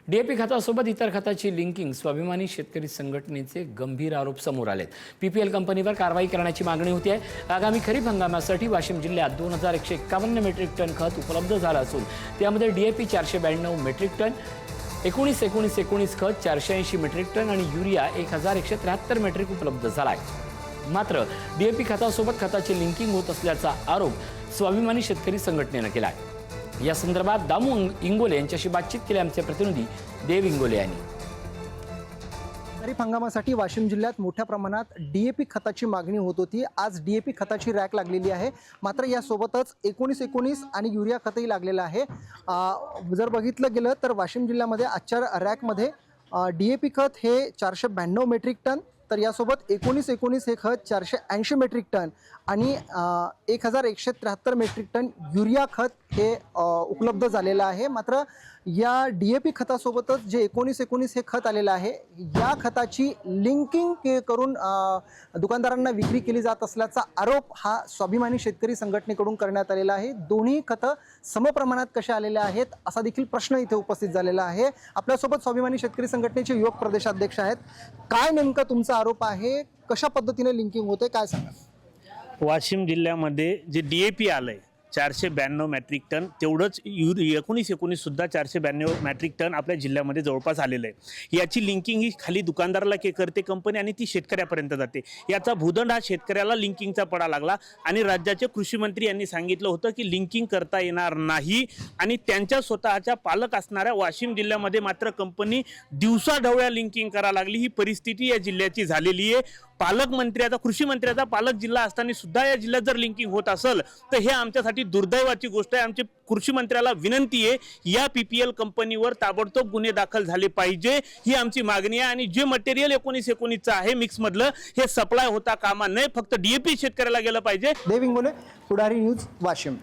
DAP खतासोबत इतर खताची linking स्वाभिमानी शेतकरी संघटनेचे गंभीर आरोप समोर आलेत। पीपीएल कंपनीवर कारवाई करण्याची मागणी होती आहे। आगामी खरीप हंगामासाठी वाशिम जिल्ह्यात 2151 मेट्रिक टन खत उपलब्ध झालं असून त्यामध्ये डीएपी 492 मेट्रिक टन, 19-19-19 खत 480 मेट्रिक टन आणि युरिया 1173 मेट्रिक उपलब्ध झाला आहे। मात्र डीएपी खतासोबत खताची लिंकिंग होत असल्याचा आरोप स्वाभिमानी शेतकरी संघटनेने केला आहे। या संदर्भात दामू इंगोले यांच्याशी बातचीत केली आमचे प्रतिनिधी देव इंगोले यांनी। खरीप हंगामासाठी वाशिम जिल्ह्यात मोठ्या प्रमाणात डीएपी खताची मागणी होत होती। आज डीएपी खताची रॅक लागलेली आहे, मात्र यासोबतच 19-19 आणि युरिया खतही लागलेलं आहे। जर बघितलं गेलं तर वाशिम जिल्ह्यामध्ये आजच्या रॅकमध्ये डीएपी खत हे 492 मेट्रिक टन, तर यासोबत 19-19 हे खत 480 मेट्रिक टन आणि 1173 मेट्रिक टन युरिया खत हे उपलब्ध झालेलं आहे। मात्र या डीएपी खतासोबतच जे 19-19 हे खत आलेलं आहे, या खताची लिंकिंग करून दुकानदारांना विक्री केली जात असल्याचा आरोप हा स्वाभिमानी शेतकरी संघटनेकडून करण्यात आलेला आहे। दोन्ही खतं समप्रमाणात कशा आलेल्या आहेत असा देखील प्रश्न इथे उपस्थित झालेला आहे। आपल्यासोबत स्वाभिमानी शेतकरी संघटनेचे युवक प्रदेशाध्यक्ष आहेत। काय नेमका तुमचा आरोप आहे, कशा पद्धतीने लिंकिंग होते, काय सांगा? वाशिम जिल्ह्यामध्ये जे डीएपी आलंय 492 मेट्रिक टन, तेवढंच 19-19 सुद्धा 492 मेट्रिक टन आपल्या जिल्ह्यामध्ये जवळपास आलेलं आहे। याची लिंकिंग ही खाली दुकानदाराला करते कंपनी आणि ती शेतकऱ्यापर्यंत जाते। याचा भूदंड हा शेतकऱ्याला लिंकिंगचा पडा लागला आणि राज्याचे कृषी मंत्री यांनी सांगितलं होतं की लिंकिंग करता येणार नाही आणि त्यांच्या स्वतःच्या पालक असणाऱ्या वाशिम जिल्ह्यामध्ये मात्र कंपनी दिवसाढवळ्या लिंकिंग करायला लागली। ही परिस्थिती या जिल्ह्याची झालेली आहे। पालकमंत्र्याचा, कृषी मंत्र्याचा पालक जिल्हा असताना सुद्धा या जिल्ह्यात जर लिंकिंग होत असेल तर हे आमच्यासाठी दुर्दैवाची गोष्ट आहे। आमचे कृषी मंत्र्याला विनंती आहे, या पीपीएल कंपनीवर ताबडतोब गुन्हे दाखल झाले पाहिजे, ही आमची मागणी आहे। आणि जे मटेरियल 19-19 आहे मिक्स मधलं, हे सप्लाय होता कामा नये, फक्त डीएपी शेतकऱ्याला गेलं पाहिजे। देव इंगोले, पुढारी न्यूज, वाशिम।